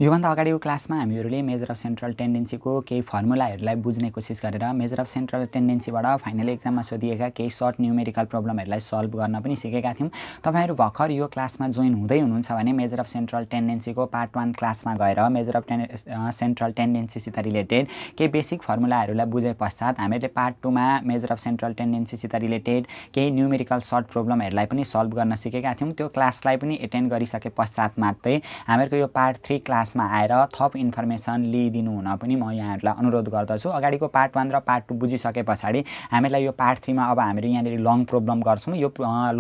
योभन्दा अगाडिको क्लासमा हामीहरूले मेजर अफ सेन्ट्रल टेन्डेन्सीको केही फर्मुलाहरूलाई बुझ्ने कोसिस गरेर मेजर अफ सेन्ट्रल टेन्डेन्सीबाट फाइनल एक्जाममा सोधिएका केही सर्ट न्युमेरिकल प्रब्लमहरूलाई सल्भ गर्न पनि सिकेका थियौँ। तपाईहरू भर्खर यो क्लासमा जोइन हुँदै हुनुहुन्छ भने मेजर अफ सेन्ट्रल टेन्डेन्सीको पार्ट 1 क्लासमा गएर मेजर अफ सेन्ट्रल टेन्डेन्सीसित रिलेटेड केही बेसिक फर्मुलाहरूलाई बुझे पश्चात हामीले पार्ट 2 मा मेजर अफ सेन्ट्रल टेन्डेन्सीसित रिलेटेड केही न्युमेरिकल सर्ट प्रब्लमहरूलाई पनि सल्भ गर्न सिकेका थियौँ। त्यो क्लासलाई पनि एटेन्ड गरिसके पश्चात मात्रै हामीहरूको यो पार्ट 3 क्लासमा आएर थप इन्फर्मेसन लिइदिनु हुन पनि म यहाँहरूलाई अनुरोध गर्दछु। अगाडिको पार्ट 1 र पार्ट 2 बुझिसके पछाडि हामीलाई यो पार्ट 3 मा अब हामीहरू यहाँनिर लङ प्रब्लम गर्छौँ। यो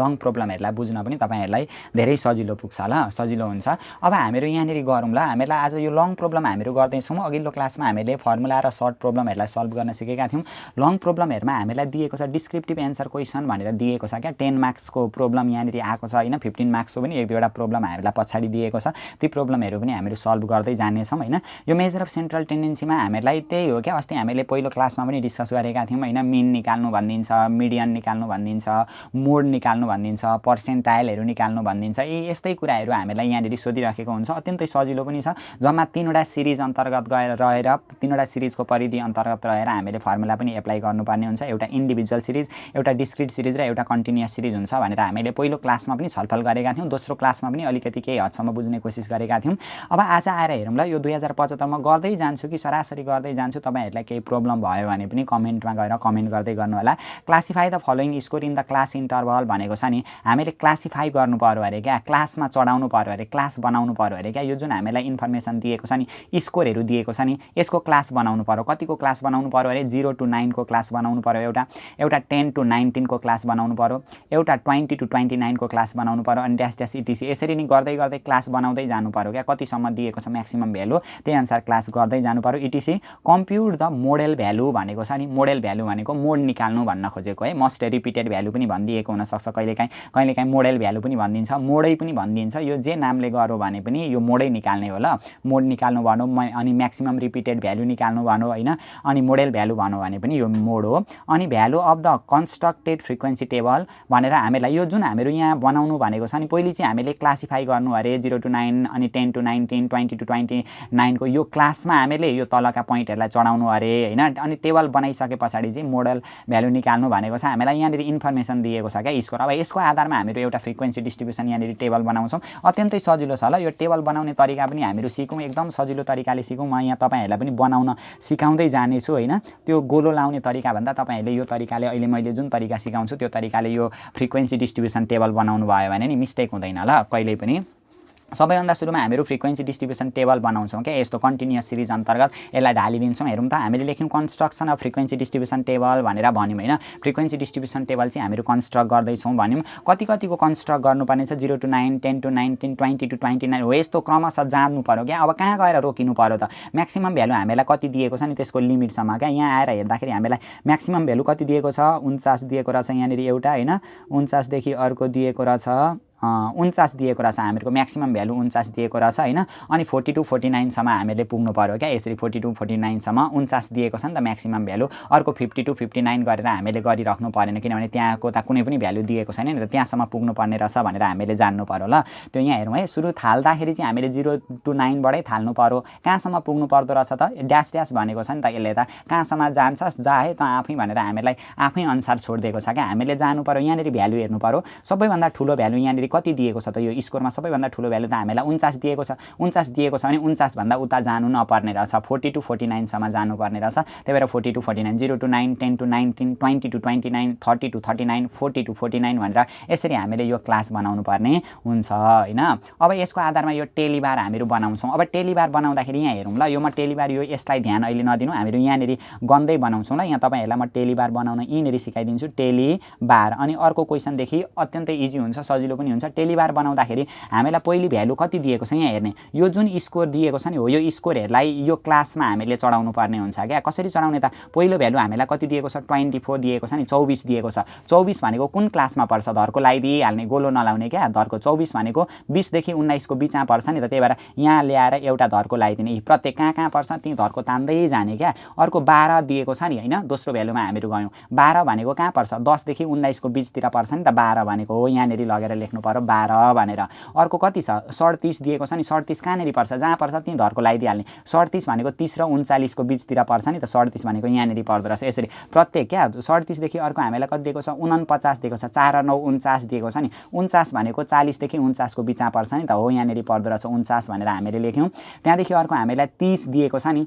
लङ प्रब्लमहरूलाई बुझ्न पनि तपाईहरुलाई धेरै सजिलो पुग्छ ल, सजिलो हुन्छ। अब हामीहरू यहाँनिर गरौँ ल। हामीलाई आज यो लङ प्रब्लम हामीहरू गर्दैछौँ। अघिल्लो क्लासमा हामीले फर्मुला र सर्ट प्रब्लमहरूलाई सल्भ गर्न सिकेका थियौँ। लङ प्रब्लमहरुमा हामीलाई दिएको छ डिस्क्रिप्टिभ एन्सर क्वेसन भनेर दिएको छ क्या। 10 मार्क्सको प्रब्लम यहाँनिर आएको छ हैन। 15 मार्क्सको पनि एक दुईवटा प्रब्लम हामीलाई पछाडि दिएको छ। ती प्रब्लमहरु पनि हामीहरू सल्भ गर्दै जानेछौँ हैन। यो मेजर अफ सेन्ट्रल टेन्डेन्सीमा हामीलाई त्यही हो क्या। अस्ति हामीले पहिलो क्लासमा पनि डिस्कस गरेका थियौँ हैन। मिन निकाल्नु भनिदिन्छ, मिडियन निकाल्नु भनिदिन्छ, मोड निकाल्नु भनिदिन्छ, पर्सेन्टाइलहरु निकाल्नु भनिदिन्छ। यस्तै कुराहरु हामीलाई यहाँनिर सोधिराखेको हुन्छ। अत्यन्तै सजिलो पनि छ। जम्मा 3 वटा सिरिज अन्तर्गत रहेर 3 वटा सिरिजको परिधि अन्तर्गत रहेर हामीले फर्मुला पनि एप्लाई गर्नुपर्ने हुन्छ। एउटा इन्डिभिजुअल सिरिज, एउटा डिस्क्रिट सिरिज र एउटा कन्टिन्युअस सिरिज हुन्छ भनेर हामीले पहिलो क्लासमा पनि छलफल गरेका थियौँ। दोस्रो क्लासमा पनि अलिकति केही हदसम्म बुझ्ने कोसिस गरेका थियौँ। अब आज आएर हेरौँ ल। यो 2075 मा गर्दै जान्छु कि सरासरी गर्दै जान्छु। तपाईहरुलाई केही प्रब्लम भयो भने पनि कमेन्टमा गएर कमेन्ट गर्दै गर्नु होला। Classify the following score in the class interval भनेको छ नि। हामीले क्लासिफाई गर्नु पर्यो अरे क्या, क्लासमा चढाउनु पर्यो अरे, क्लास बनाउनु पर्यो अरे क्या। यो जुन हामीलाई इन्फर्मेसन दिएको छ नि, स्कोरहरु दिएको छ नि, यसको क्लास बनाउनु पर्यो। कतिको क्लास बनाउनु पर्यो अरे 0 to 9 को क्लास बनाउनु पर्यो। एउटा 10 to 19 को क्लास बनाउनु पर्यो। एउटा 20 to 29 को क्लास बनाउनु पर्यो। अनि ड्यास ड्यास इटिसी यसरी नि गर्दै गर्दै क्लास बनाउँदै जानु पर्यो क्या। कतिसम्म दिएको छ म्याक्सिमम भ्यालु त्यही अनुसार क्लास गर्दै जानु पर्यो। इटिसी कम्प्युट द मोडेल भ्यालु भनेको छ नि। मोडेल भ्यालु भनेको मोड निकाल्नु भन्न खोजेको है। मस्ट रिपिटेड भ्यालु पनि भनिदिएको हुन सक्छ कहिलेकाहीँ मोडेल भ्यालु पनि भनिदिन्छ, मोडै पनि भनिदिन्छ। यो जे नामले गरौ भने पनि यो मोडै निकाल्ने हो ल। मोड निकाल्नु भनौँ अनि म्याक्सिमम रिपिटेड भ्यालु निकाल्नु भनौँ हैन। अनि मोडेल भ्यालु भनौँ भने पनि यो मोड हो। अनि value of the constructed frequency table भनेर हामीलाई यो जुन हामीहरू यहाँ बनाउनु भनेको छ नि, पहिले चाहिँ हामीले क्लासिफाई गर्नु अरे 0 to 9 अनि 10 to 19, 20 to 29 को यो क्लासमा हामीले यो तलका पोइन्टहरुलाई चढाउनु अरे हैन। अनि टेबल बनाइसके पछाडी चाहिँ मोडल भ्यालु निकाल्नु भनेको छ। हामीलाई यहाँनिर इन्फर्मेसन दिएको छ क्या स्कोर। अब यसको आधारमा हामीहरू एउटा फ्रिक्वेन्सी डिस्ट्रिब्युसन यहाँनिर टेबल बनाउँछौँ। अत्यन्तै सजिलो छ ल। यो टेबल बनाउने तरिका पनि हामीहरू सिकौँ। एकदम सजिलो तरिकाले सिकौँ। म यहाँ तपाईहरुलाई पनि बनाउन सिकाउँदै जानेछु हैन। त्यो गोलो लाउने तरिका भन्दा तपाईहरुले यो तरिकाले अहिले मैले जुन तरिका सिकाउँछु त्यो तरिकाले यो फ्रिक्वेन्सी डिस्ट्रिब्युसन टेबल बनाउनु भयो भने नि मिस्टेक हुँदैन ल कहिल्यै पनि। सबैभन्दा सुरुमा हामीहरू फ्रिक्वेन्सी डिस्ट्रिब्युसन टेबल बनाउँछौँ क्या। यस्तो कन्टिन्युअस सिरिज अन्तर्गत यसलाई ढालिदिन्छौँ। हेरौँ त हामीले लेख्यौँ construction of frequency distribution table भनेर भन्यौँ हैन। फ्रिक्वेन्सी डिस्ट्रिब्युसन टेबल चाहिँ हामीहरू कन्स्ट्रक्ट गर्दैछौँ भन्यौँ। कतिको कन्स्ट्रक्ट गर्नुपर्ने छ 0 to 9, 10 to 19, 20 to 29 हो। यस्तो क्रमशः जान्नु पर्यो क्या। अब कहाँ गएर रोकिनु पर्यो त? म्याक्सिमम भ्यालु हामीलाई कति दिएको छ नि त्यसको लिमिटसम्म क्या। यहाँ आएर हेर्दाखेरि हामीलाई म्याक्सिमम भ्यालु कति दिएको छ? 49 दिएको रहेछ यहाँनिर एउटा हैन। 49 देखि अर्को दिएको रहेछ 49 दिएको रहेछ। हामीहरूको म्याक्सिमम भ्यालु 49 दिएको रहेछ हैन। अनि 40 to 49 सम्म हामीले पुग्नु पर्यो क्या। यसरी 40 to 49 सम्म 49 दिएको छ नि त म्याक्सिमम भ्यालु। अर्को 50 to 59 गरेर हामीले गरिराख्नु परेन किनभने त्यहाँको त कुनै पनि भ्यालु दिएको छैन नि त। त्यहाँसम्म पुग्नु पर्ने रहेछ भनेर हामीले जान्नु पर्यो ल। त्यो यहाँ हेरौँ है। सुरु थाल्दाखेरि चाहिँ हामीले 0 to 9 बाटै थाल्नु पर्यो। कहाँसम्म पुग्नु पर्दो रहेछ त? ड्यास ड्यास भनेको छ नि त यसले त। कहाँसम्म जान्छस् जा है त आफै भनेर हामीलाई आफै अनुसार छोडिदिएको छ क्या। हामीले जानु पर्यो यहाँनिर भ्यालु हेर्नु पर्यो। सबैभन्दा ठुलो भ्यालु यहाँनिर कति दिएको छ त? यो स्कोरमा सबैभन्दा ठुलो भ्यालु त हामीलाई 49 दिएको छ। 49 दिएको छ भने 49 भन्दा उता जानु नपर्ने रहेछ। 40 to 49 सम्म जानुपर्ने रहेछ। त्यही भएर 40 to 49, 0 to 9, 10 to 19, 20 to 29, 30 to 39, 40 to 49 भनेर यसरी हामीले यो क्लास बनाउनु पर्ने हुन्छ हैन। अब यसको आधारमा यो टेलीबार हामीहरू बनाउँछौँ। अब टेलीबार बनाउँदाखेरि यहाँ हेरौँ ल। यो म टेलीबार यो यसलाई ध्यान अहिले नदिनु। हामीहरू यहाँनिर गन्दै बनाउँछौँ ल। यहाँ तपाईहरुलाई म टेलीबार बनाउन यिनेरी सिकाइदिन्छु। टेलीबार अनि अर्को क्वेशनदेखि अत्यन्तै इजी हुन्छ, सजिलो पनि हुन्छ। टेलीबार बनाउँदाखेरि हामीलाई पहिली भ्यालु कति दिएको छ यहाँ हेर्ने। यो जुन स्कोर दिएको छ नि हो, यो स्कोरहरुलाई यो क्लासमा हामीले चढाउनु पर्ने हुन्छ क्या। कसरी चढाउने त? पहिलो भ्यालु हामीलाई कति दिएको छ? 24 दिएको छ नि। 24 दिएको छ। 24 भनेको कुन क्लासमा पर्छ? धरको लगाइदिइहाल्ने, गोलो नलाउने क्या। धरको 24 भनेको 20 देखि 19 को बीचमा पर्छ नि त। त्यही भएर यहाँ ल्याएर एउटा धरको लगाइदिने। प्रत्येक कहाँ पर्छ ती धरको तान्दै जाने क्या। अर्को 12 दिएको छ नि हैन। दोस्रो भ्यालुमा हामीहरू गयौँ। 12 भनेको कहाँ पर्छ? 10 देखि 19 को बीचतिर पर्छ नि त 12 भनेको हो। यहाँनिर लगेर लेख्नु पर्यो 12 भनेर। अर्को कति छ 37 दिएको छ नि, 37 कहाँनेरि पर्छ, जहाँ पर्छ त्यहीँ धर्को लगाइदिइहाल्ने। 37 भनेको 30 र 39 को बिचतिर पर्छ नि त, 37 भनेको यहाँनेरि पर्दो रहेछ। यसरी प्रत्येक क्या 37 देखि अर्को हामीलाई कति दिएको छ 49 दिएको छ, 4 र 9 49 दिएको छ नि। 49 भनेको 40 देखि 49 को बिचमा पर्छ नि त, हो यहाँनेरि पर्दो रहेछ 49 भनेर हामीले लेख्यौँ। त्यहाँदेखि अर्को हामीलाई 30 दिएको छ नि,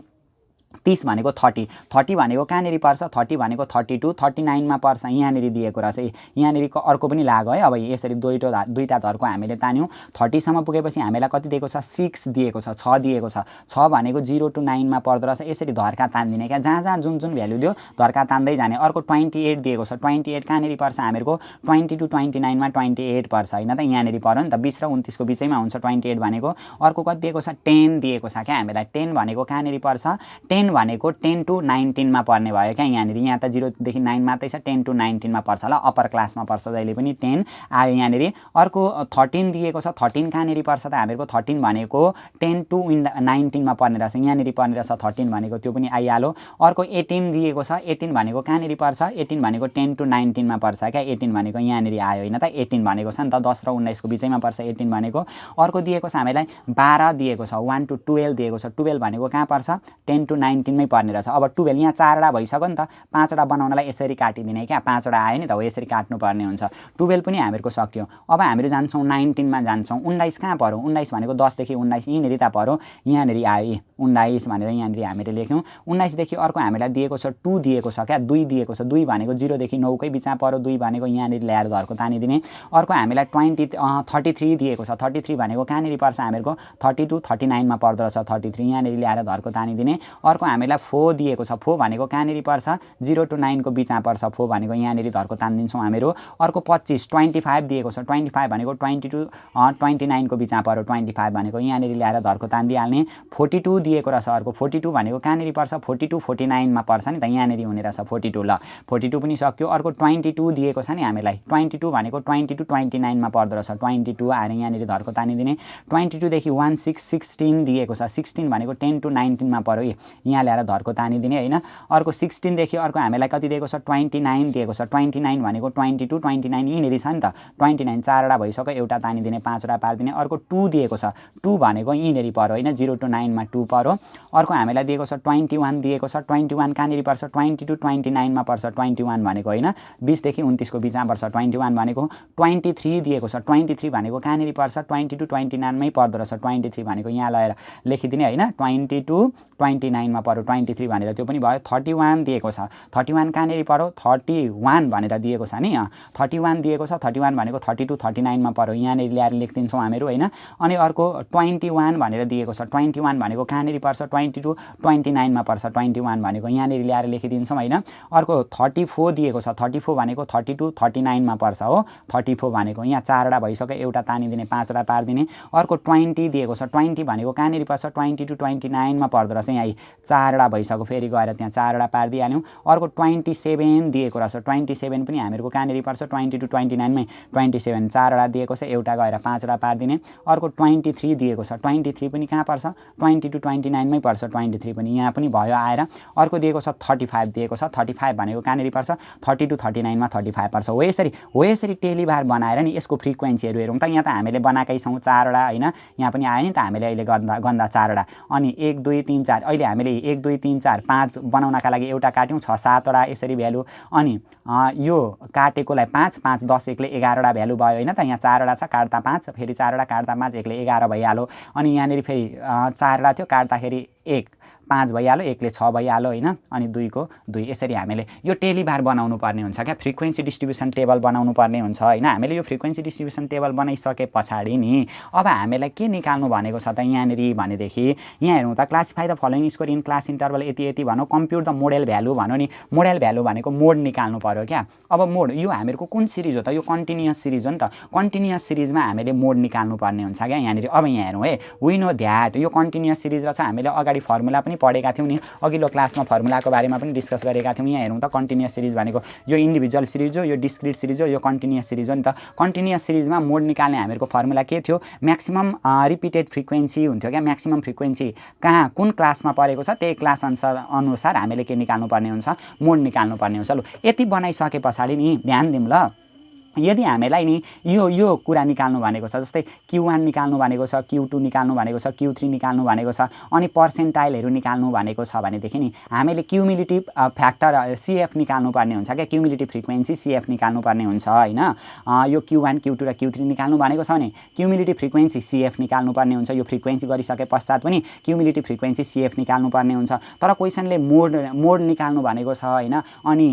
30 भनेको 30 भनेको कहाँनेरि पर्छ, 30 भनेको 32 39 मा पर्छ, यहाँनेरि दिएको रहेछ। यहाँनेरि अर्को पनि लाग्यो है। अब यसरी दुईटा धर्को हामीले तान्यौँ। 30 सम्म पुगेपछि हामीलाई कति दिएको छ 6 दिएको छ, 6 दिएको छ। 6 भनेको 0 to 9 मा पर्दो रहेछ। यसरी धर्का तान्दिने क्या, जहाँ जहाँ जुन जुन भ्यालु दियो धर्का तान्दै जाने। अर्को 28 दिएको छ, 28 कहाँनेरि पर्छ हामीहरूको 20 to 29 मा 28 पर्छ हैन त, यहाँनेरि पर्यो नि त। 20 र 29 को बिचैमा हुन्छ 28 भनेको। अर्को कति दिएको छ 10 दिएको छ क्या हामीलाई। 10 भनेको कहाँनेरि पर्छ, 10 भनेको 10 to 19 मा पर्ने भयो क्या यहाँनेरि। यहाँ त 0 देखि 9 मात्रै छ, 10 to 19 मा पर्छ ल, अप्पर क्लासमा पर्छ जहिले पनि 10 आयो यहाँनेरि। अर्को 13 दिएको छ, 13 कहाँनेरि पर्छ त हामीहरूको, 13 भनेको 10 to 19 मा पर्ने रहेछ, यहाँनेरि पर्ने रहेछ 13 भनेको, त्यो पनि आइहाल्यो। अर्को 18 दिएको छ, 18 भनेको कहाँनेरि पर्छ, 18 भनेको 10 to 19 मा पर्छ क्या, 18 भनेको यहाँनेरि आयो हैन त। 18 भनेको छ नि त 10 र 19 को बिचैमा पर्छ 18 भनेको। अर्को दिएको छ हामीलाई 12 दिएको छ, 1 to 12 दिएको छ। 12 भनेको कहाँ पर्छ 10 to 19 मै पर्ने रहेछ। अब 12 यहाँ 4 वटा भइसक्यो नि त, 5 वटा बनाउनलाई यसरी काटिदिने क्या, 5 वटा आयो नि त, हो यसरी काट्नुपर्ने हुन्छ। 12 पनि हामीहरूको सक्यो। अब हामीहरू जान्छौँ 19 मा जान्छौँ। 19 कहाँ पर्यो, 19 भनेको 10 देखि 19 यहीँनेरि त पर्यो, यहाँनेरि आयो 19 भनेर यहाँनेरि हामीले लेख्यौँ। 19 देखि अर्को हामीलाई दिएको छ 2 दिएको छ क्या, 2 दिएको छ। 2 भनेको 0 देखि 9 कै बिचमा पर्यो, 2 भनेको यहाँनेरि ल्याएर धर्को तानिदिने। अर्को हामीलाई 33 दिएको छ, 33 भनेको कहाँनेरि पर्छ हामीहरूको 30 to 39 मा पर्दो रहेछ 33, यहाँनेरि ल्याएर धर्को तानिदिने। अर्को हामीलाई 4 दिएको छ, 4 भनेको कहाँनेरि पर्छ 0 to 9 को बिचमा पर्छ, 4 भनेको यहाँनेरि धर्को तानिदिन्छौँ हामीहरू। अर्को 25 दिएको छ, 25 भनेको 20 to 29 को बिचमा पर्यो, 25 भनेको यहाँनेरि ल्याएर धर्को तानिदिइहाल्ने। 42 दिएको रहेछ अर्को, 42 भनेको कहाँनेरि पर्छ 40 to 49 मा पर्छ नि त, यहाँनेरि हुने रहेछ 42 ल, 42 पनि सक्यो। अर्को 22 दिएको छ नि हामीलाई, 22 भनेको 20 to 29 मा पर्दो रहेछ, 22 आएर यहाँनेरि धर्को तानिदिने। 22 देखि 16 दिएको छ, 16 भनेको 10 to 19 मा पर्यो, यहाँ ल्याएर धर्को तानिदिने हैन। अर्को 16 देखि अर्को हामीलाई कति दिएको छ 29 दिएको छ, 29 भनेको 20 to 29 यहीँनेरि छ नि त, 29 4 वटा भइसक्यो, एउटा तानिदिने, 5 वटा पारिदिने। अर्को 2 दिएको छ, 2 भनेको यहीँनेरि पर्यो हैन, 0 to 9 मा 2 पर्यो। अर्को हामीलाई दिएको छ 21 दिएको छ, 21 कहाँनेरि पर्छ 20 to 29 मा पर्छ, 21 भनेको हैन 20 देखि 29 को बिचमा पर्छ 21 भनेको। 23 दिएको छ, 23 भनेको कहाँनेरि पर्छ 20 to 29 मै पर्दो रहेछ, 23 भनेको यहाँ लगाएर लेखिदिने हैन, 20 to 29 मा पर्यो 23 भनेर, त्यो पनि भयो। 31 दिएको छ, 31 कहाँनेरि पर्यो 31 भनेर दिएको छ नि, 31 दिएको छ, 31 भनेको 30 to 39 मा पर्यो, यहाँनेरि ल्याएर लेखिदिन्छौँ हामीहरू हैन। अनि अर्को 21 भनेर दिएको छ, 21 भनेको कहाँनेरि पर्छ 20 to 29 मा पर्छ, 21 भनेको यहाँनेरि ल्याएर लेखिदिन्छौँ हैन। अर्को 34 दिएको छ, 34 भनेको 30 to 39 मा पर्छ हो, 34 भनेको यहाँ 4 वटा भइसक्यो, एउटा तानिदिने, 5 वटा पारिदिने। अर्को 20 दिएको छ, 20 भनेको कहाँनेरि पर्छ 20 to 29 मा पर्दो रहेछ, यहाँ 4 वटा भइसक्यो, फेरि गएर त्यहाँ 4 वटा पारिदिइहाल्यौँ। अर्को 27 दिएको रहेछ, 27 पनि हामीहरूको कहाँनेरि पर्छ 20 to 29 मै, 27 4 वटा दिएको छ, एउटा गएर 5 वटा पारिदिने। अर्को 23 दिएको छ, 23 पनि कहाँ पर्छ 20 to 29 मै पर्छ, 23 पनि यहाँ पनि भयो आएर। अर्को दिएको छ 35 दिएको छ, 35 भनेको कहाँनेरि पर्छ 30 to 39 मा 35 पर्छ। हो यसरी टेलीबार बनाएर नि यसको फ्रिक्वेन्सीहरू हेरौँ त, यहाँ त हामीले बनाएकै छौँ 4 वटा हैन, यहाँ पनि आयो नि त हामीले अहिले गन्दा 4 वटा। अनि 1 2 3 4 अहिले हामीले 1 2 3 4 5 बनाउनका लागि एउटा काट्यौँ, 6 7 वटा यसरी भ्यालु। अनि यो काटेकोलाई 5 5 10 एकले 11 वटा भ्यालु भयो हैन त, यहाँ 4 वटा छ काट्दा 5, फेरि 4 वटा काट्दा 5 एकले 11 भइहाल्यो। अनि यहाँनेरि फेरि 4 वटा थियो काट्दाखेरि 1 5 भइहाल्यो, 1 ले 6 भइहाल्यो हैन, अनि 2 को 2, यसरी हामीले यो टेलीबार बनाउनु पर्ने हुन्छ क्या, फ्रिक्वेन्सी डिस्ट्रिब्युसन टेबल बनाउनु पर्ने हुन्छ हैन। हामीले यो फ्रिक्वेन्सी डिस्ट्रिब्युसन टेबल बनाइसके पछाडि नि अब हामीलाई के निकाल्नु भनेको छ त यहाँनेरि भनेदेखि, यहाँ हेरौँ त, classify the following score in class interval यति यति भनौँ, कम्प्युट द मोडेल भ्यालु भनौँ नि, मोडेल भ्यालु भनेको मोड निकाल्नु पर्यो क्या। अब मोड यो हामीहरूको कुन सिरिज हो त, यो कन्टिन्युअस सिरिज हो नि त, कन्टिन्युअस सिरिजमा हामीले मोड निकाल्नु पर्ने हुन्छ क्या यहाँनेरि। अब यहाँ हेरौँ है, वी नो ध्याट यो कन्टिन्युअस सिरिज रहेछ, हामीले अगाडि फर्मुला पनि पढेका थियौँ नि, अघिल्लो क्लासमा फर्मुलाको बारेमा पनि डिस्कस गरेका थियौँ। यहाँ हेरौँ त, कन्टिन्युअस सिरिज भनेको यो इन्डिभिजुअल सिरिज हो, यो डिस्क्रिट सिरिज हो, यो कन्टिन्युअस सिरिज हो नि त। कन्टिन्युअस सिरिजमा मोड निकाल्ने हामीहरूको फर्मुला के थियो, म्याक्सिमम रिपिटेड फ्रिक्वेन्सी हुन्थ्यो क्या, म्याक्सिमम फ्रिक्वेन्सी कहाँ कुन क्लासमा परेको छ त्यही क्लास अनुसार हामीले के निकाल्नु पर्ने हुन्छ, मोड निकाल्नु पर्ने हुन्छ। लु यति बनाइसके पछाडि नि ध्यान दिउँ ल, यदि हामीलाई नि यो कुरा निकाल्नु भनेको छ जस्तै Q1 निकाल्नु भनेको छ Q2 निकाल्नु भनेको छ Q3 निकाल्नु भनेको छ अनि पर्सेन्टाइलहरु निकाल्नु भनेको छ भनेदेखि नि हामीले क्युमुलेटिभ फ्याक्टर CF निकाल्नु पर्ने हुन्छ के क्युमुलेटिभ फ्रिक्वेन्सी CF निकाल्नु पर्ने हुन्छ हैन यो Q1 Q2 र Q3 निकाल्नु भनेको छ भने क्युमुलेटिभ फ्रिक्वेन्सी CF निकाल्नु पर्ने हुन्छ यो फ्रिक्वेन्सी गरिसके पश्चात पनि क्युमुलेटिभ फ्रिक्वेन्सी CF निकाल्नु पर्ने हुन्छ तर क्वेशनले मोड निकाल्नु भनेको छ हैन अनि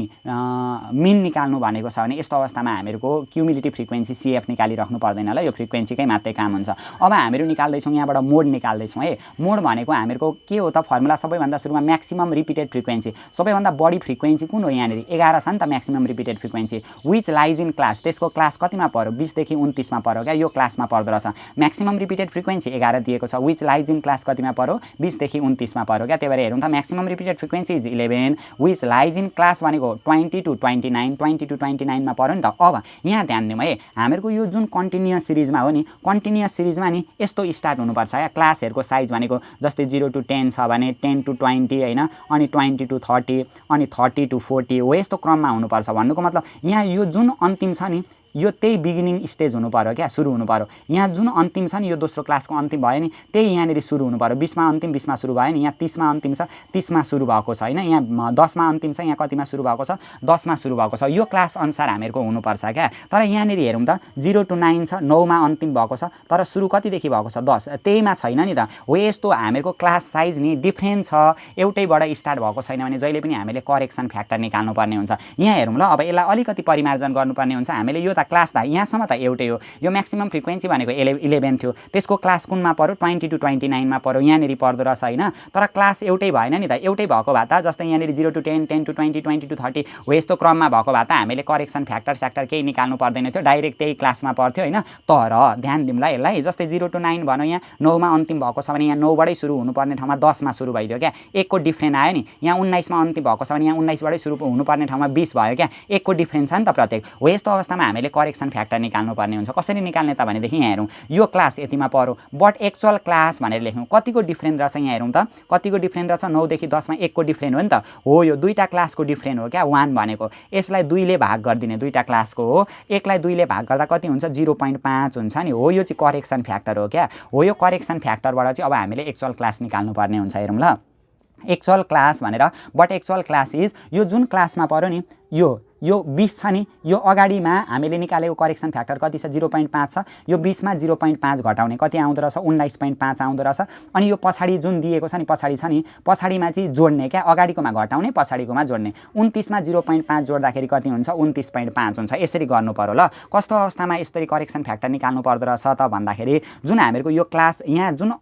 मिन निकाल्नु भनेको छ भने यस्तो अवस्थामा हामीहरुको क्युमुलेटिभ फ्रिक्वेन्सी CF निकालिराख्नु पर्दैन ल यो फ्रिक्वेन्सीकै मात्रै काम हुन्छ अब हामीहरु निकाल्दै छौं यहाँबाट मोड निकाल्दै छौं है मोड भनेको हामीहरुको के हो त फर्मुला सबैभन्दा सुरुमा म्याक्सिमम रिपिटेड फ्रिक्वेन्सी सबैभन्दा बढी फ्रिक्वेन्सी कुन हो यहाँनेरि 11 छ नि त maximum repeated frequency which lies in class त्यसको क्लास कतिमा पर्यो 20 देखि 29 मा पर्यो क्या यो क्लासमा पर्दो रहेछ म्याक्सिमम रिपिटेड फ्रिक्वेन्सी 11 दिएको छ व्हिच लाइज इन क्लास कतिमा पर्यो 20 देखि 29 मा पर्यो क्या त्यही भएर हेरौं त maximum repeated frequency is 11 which lies in class भनेको 20 to 29 20 to 29 मा पर्यो नि त अब यहाँ ध्यान दिउँ है हामीहरुको यो जुन कन्टिन्युअस सिरिजमा हो नि कन्टिन्युअस सिरिजमा नि यस्तो स्टार्ट हुनुपर्छ क्या क्लासहरुको साइज भनेको जस्तै 0 to 10 छ भने 10 to 20 हैन अनि 20 to 30 अनि 30 to 40 हो यस्तो क्रममा हुनुपर्छ भन्नुको मतलब यहाँ यो जुन अन्तिम छ नि यो त्यही बिगिनिङ स्टेज हुनु पर्यो क्या सुरु हुनु पर्यो यहाँ जुन अन्तिम छ नि यो दोस्रो क्लासको अन्तिम भयो नि त्यही यहाँनेरि सुरु हुनु पर्यो 20 मा अन्तिम 20 मा सुरु भयो नि यहाँ 30 मा अन्तिम छ 30 मा सुरु भएको छ हैन यहाँ 10 मा अन्तिम छ यहाँ कतिमा सुरु भएको छ 10 मा सुरु भएको छ यो क्लास अनुसार हामीहरुको हुनुपर्छ क्या तर यहाँनेरि हेरौं त 0 to 9 छ 9 मा अन्तिम भएको छ तर सुरु कति देखि भएको छ 10 त्यहीमा छैन नि त हो यस्तो हामीहरुको क्लास साइज नि डिफरेन्ट छ एउटैबाट स्टार्ट भएको छैन भने जहिले पनि हामीले करेक्सन फ्याक्टर निकाल्नु पर्ने हुन्छ यहाँ हेरौं ल अब यसलाई अलिकति परिमार्जन गर्नुपर्ने हुन्छ हामीले यो त क्लास त यहाँसम्म त एउटै हो यो म्याक्सिमम फ्रिक्वेन्सी भनेको 11 थियो त्यसको क्लास कुनमा पर्यो 20 to 29 मा पर्यो यहाँनेरि पर्दो रहेछ हैन तर क्लास एउटै भएन नि त एउटै भएको भए त जस्तै यहाँनेरि 0 to 10 10 to 20 20 to 30 हो यस्तो क्रममा भएको भए त हामीले करेक्सन फ्याक्टर सेक्टर केही निकाल्नु पर्दैन थियो डाइरेक्ट त्यही क्लासमा पर्थ्यो हैन तर ध्यान दिउँला यसलाई जस्तै 0 to 9 भन्नु यहाँ 9 मा अन्तिम भएको छ भने यहाँ 9 बाटै सुरु हुनुपर्ने ठाउँमा 10 मा सुरु भइदियो क्या 1 को डिफरेन्स आयो नि यहाँ 19 मा अन्तिम भएको छ भने यहाँ 19 बाटै सुरु हुनुपर्ने ठाउँमा 20 भयो क्या 1 को डिफरेन्स छ नि त प्रत्येक हो यस्तो अवस्थामा हामीले करेक्सन फ्याक्टर निकाल्नु पर्ने हुन्छ कसरी निकाल्ने त भनेदेखि यहाँ हेरौं यो क्लास यतिमा पर्यो बट एक्चुअल क्लास भनेर लेख्नु कतिको डिफरेन्स रहेछ यहाँ हेरौं त कतिको डिफरेन्स रहेछ 9 देखि 10 मा 1 को डिफरेन्स हो नि त हो यो दुईटा क्लासको डिफरेन्स हो क्या 1 भनेको यसलाई 2 ले भाग गर्दिने दुईटा क्लासको हो 1 लाई 2 ले भाग गर्दा कति हुन्छ 0.5 हुन्छ नि हो यो चाहिँ करेक्सन फ्याक्टर हो क्या हो यो करेक्सन फ्याक्टरबाट चाहिँ अब हामीले एक्चुअल क्लास निकाल्नु पर्ने हुन्छ हेरौं ल एक्चुअल क्लास भनेर बट एक्चुअल क्लास इज यो जुन क्लासमा पर्यो नि यो 20 छ नि यो अगाडिमा हामीले निकालेको करेक्सन फ्याक्टर कति छ 0.5 छ यो 20 मा 0.5 घटाउने कति आउँदो रहेछ 19.5 आउँदो रहेछ अनि यो पछाडी जुन दिएको छ नि पछाडीमा चाहिँ जोड्ने क्या अगाडिकोमा घटाउने पछाडीकोमा जोड्ने 29 मा 0.5 जोड्दाखेरि कति हुन्छ 29.5 हुन्छ यसरी गर्नु पर्यो ल कस्तो अवस्थामा यसरी करेक्सन फ्याक्टर निकाल्नु पर्दो रहेछ त भन्दाखेरि जुन हामीहरुको यो क्लास यहाँ जुन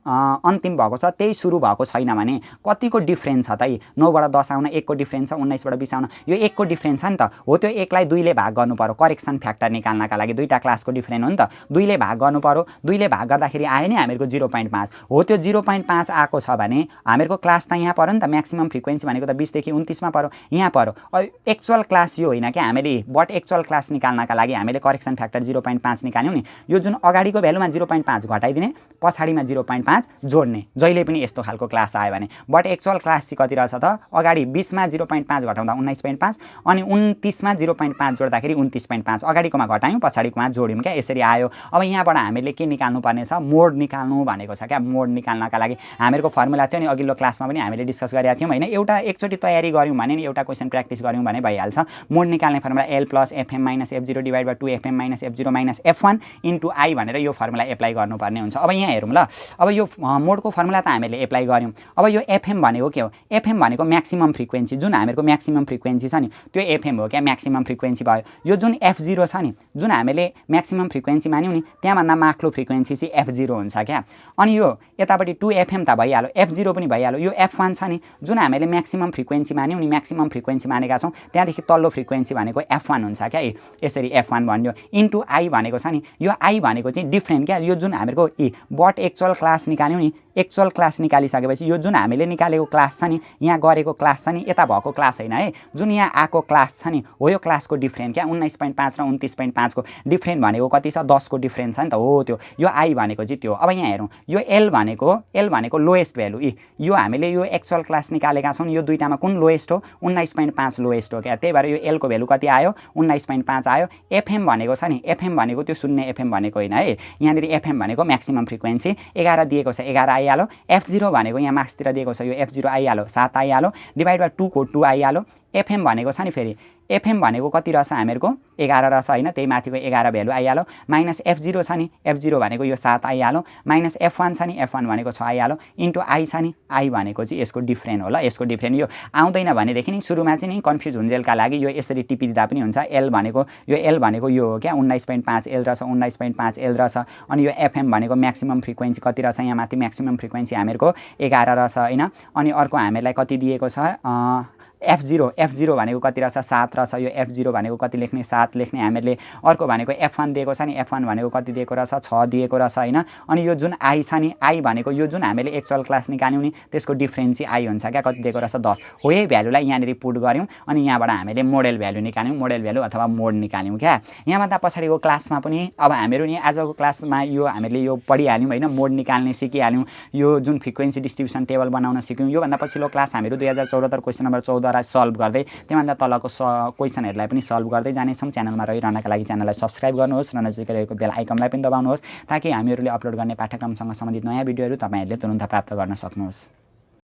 अन्तिम भएको छ त्यही सुरु भएको छैन भने कतिको डिफरेन्स छ त 9 बाट 10 आउन 1 को डिफरेन्स छ 19 बाट 20 आउन यो 1 को डिफरेन्स छ नि त हो त्यो 1 लाई 2 ले भाग गर्नु पर्यो करेक्सन फ्याक्टर निकाल्नका लागि दुईटा क्लासको डिफरेन्स हो नि त 2 ले भाग गर्नु पर्यो 2 ले भाग गर्दाखेरि आयो नि हामीहरुको 0.5 हो त्यो 0.5 आको छ भने हामीहरुको क्लास त यहाँ पर्यो नि त म्याक्सिमम फ्रिक्वेन्सी भनेको त 20 देखि 29 मा पर्यो यहाँ पर्यो एक्चुअल क्लास यो हैन के हामीले बट एक्चुअल क्लास निकाल्नका लागि हामीले करेक्सन फ्याक्टर 0.5 निकाल्यौं नि यो जुन अगाडिको भ्यालुमा 0.5 घटाइदिने पछाडीमा 0.5 जोड्ने जहिले पनि यस्तो खालको क्लास आयो भने बट एक्चुअल क्लास चाहिँ कति रहेछ त अगाडि 20 मा 0.5 घटाउँदा 19.5 अनि 29 मा 0.5 जोड्दाखेरि 29.5 अगाडिकोमा घटायौं पछाडीकोमा जोड्यौं क्या यसरी आयो अब यहाँबाट हामीले के निकाल्नु पर्ने छ मोड निकाल्नु भनेको छ क्या मोड निकाल्नका लागि हामीहरुको फर्मुला थियो नि अघिल्लो क्लासमा पनि हामीले डिस्कस गरेका थियौं हैन एउटा एकचोटी तयारी गर्यौं भने नि एउटा क्वेशन प्र्याक्टिस गर्यौं भने भइहाल्छ मोड निकाल्ने formula L + Fm - F0 / 2Fm - F0 - F1 * I भनेर यो फर्मुला एप्लाई गर्नुपर्ने हुन्छ अब यहाँ हेरौं ल अब यो मोडको फर्मुला त हामीले एप्लाई गर्यौं अब यो Fm भनेको के हो Fm भनेको म्याक्सिमम फ्रिक्वेन्सी जुन हामीहरुको म्याक्सिमम फ्रिक्वेन्सी छ नि त्यो Fm हो क्या म्याक्सिमम फ्रिक्वेन्सी भयो यो जुन F0 छ नि जुन हामीले म्याक्सिमम फ्रिक्वेन्सी मान्यौं नि त्यहाँ भन्दा माथिल्लो फ्रिक्वेन्सी चाहिँ F0 हुन्छ क्या अनि यो यतापटि 2Fm त भइहाल्यो F0 पनि भइहाल्यो यो F1 छ नि जुन हामीले म्याक्सिमम फ्रिक्वेन्सी मान्यौं नि म्याक्सिमम फ्रिक्वेन्सी मानेका छौं त्यहाँदेखि तल्लो फ्रिक्वेन्सी भनेको F1 हुन्छ क्या यसरी F1 भन्यो इन्टु I भनेको छ नि यो I भनेको चाहिँ डिफरेन्ट क्या यो जुन हामीहरुको बट एक्चुअल क्लास निकाल्यौं नि एक्चुअल क्लास निकालिसकेपछि यो जुन हामीले निकालेको क्लास छ नि, यहाँ गरेको क्लास छ नि, यता भएको क्लास होइन है, जुन यहाँ आएको क्लास छ नि हो यो क्लासको डिफ्रेन्ट क्या 19.5 र 29.5 को डिफ्रेन्ट भनेको कति छ 10 को डिफ्रेन्ट छ नि त हो त्यो यो आई भनेको चाहिँ त्यो। अब यहाँ हेरौँ यो एल भनेको लोएस्ट भ्यालु यो हामीले यो एक्चुअल क्लास निकालेका छौँ यो दुईटामा कुन लोएस्ट हो 19.5 लोएस्ट हो क्या, त्यही भएर यो एलको भ्यालु कति आयो 19.5 आयो। एफएम भनेको छ नि एफएम भनेको त्यो 0 एफएम भनेको होइन है, यहाँनिर एफएम भनेको म्याक्सिमम फ्रिक्वेन्सी 11 दिएको छ 11 आइहाल्यो। एफ0 भनेको यहाँ मार्क्सतिर दिएको छ यो एफ0 आइहाल्यो 7 आइहाल्यो डिभाइड बाई 2 को 2 आइहाल्यो। एफएम भनेको छ नि फेरि एफएम भनेको कति रहेछ हामीहरूको 11 रहेछ होइन, त्यही माथिको 11 भ्यालु आइहाल्यो माइनस एफ0 छ नि एफ0 भनेको यो 7 आइहाल्यो माइनस एफ1 छ नि एफ1 भनेको 6 आइहाल्यो इन्टु आई छ नि आई भनेको चाहिँ यसको डिफ्रेन्ट होला। यसको डिफ्रेन्ट यो आउँदैन भनेदेखि नि सुरुमा चाहिँ नि कन्फ्युज हुन्जेलका लागि यो यसरी टिपिदिँदा पनि हुन्छ। एल भनेको यो हो क्या 19.5 एल रहेछ 19.5 एल रहेछ। अनि यो एफएम भनेको म्याक्सिमम फ्रिक्वेन्सी कति रहेछ यहाँ माथि म्याक्सिमम फ्रिक्वेन्सी हामीहरूको 11 रहेछ होइन। अनि अर्को हामीलाई कति दिएको छ एफ0 भनेको कति रहेछ 7 रहेछ, यो एफ0 भनेको कति लेख्ने 7 लेख्ने हामीहरूले। अर्को भनेको एफ1 दिएको छ नि एफ1 भनेको कति दिएको रहेछ 6 दिएको रहेछ होइन। अनि यो जुन आई छ नि आई भनेको यो जुन हामीले एक्चुअल क्लास निकाल्यौँ नि त्यसको डिफ्रेन्स चाहिँ आई हुन्छ क्या, कति दिएको रहेछ 10 हो। यही भ्यालुलाई यहाँनिर पुट गऱ्यौँ अनि यहाँबाट हामीले मोडेल भ्यालु निकाल्यौँ, मोडेल भ्यालु अथवा मोड निकाल्यौँ क्या। यहाँभन्दा पछाडिको क्लासमा पनि अब हामीहरू नि आजको क्लासमा यो हामीले यो पढिहाल्यौँ होइन, मोड निकाल्ने सिकिहाल्यौँ, यो जुन फ्रिक्वेन्सी डिस्ट्रिब्युसन टेबल बनाउन सिक्यौँ। योभन्दा पछिल्लो क्लास हामीहरू 2074 क्वेसन नम्बर 14 सल्भ गर्दै त्योभन्दा तलको क्वेसनहरूलाई पनि सल्भ गर्दै जानेछौँ। च्यानलमा रहिरहनका लागि च्यानललाई सब्सक्राइब गर्नुहोस् र नजिकै रहेको बेल आइकनलाई पनि दबाउनुहोस् ताकि हामीहरूले अपलोड गर्ने पाठ्यक्रमसँग सम्बन्धित नयाँ भिडियोहरू तपाईँहरूले तुरुन्त प्राप्त गर्न सक्नुहोस्।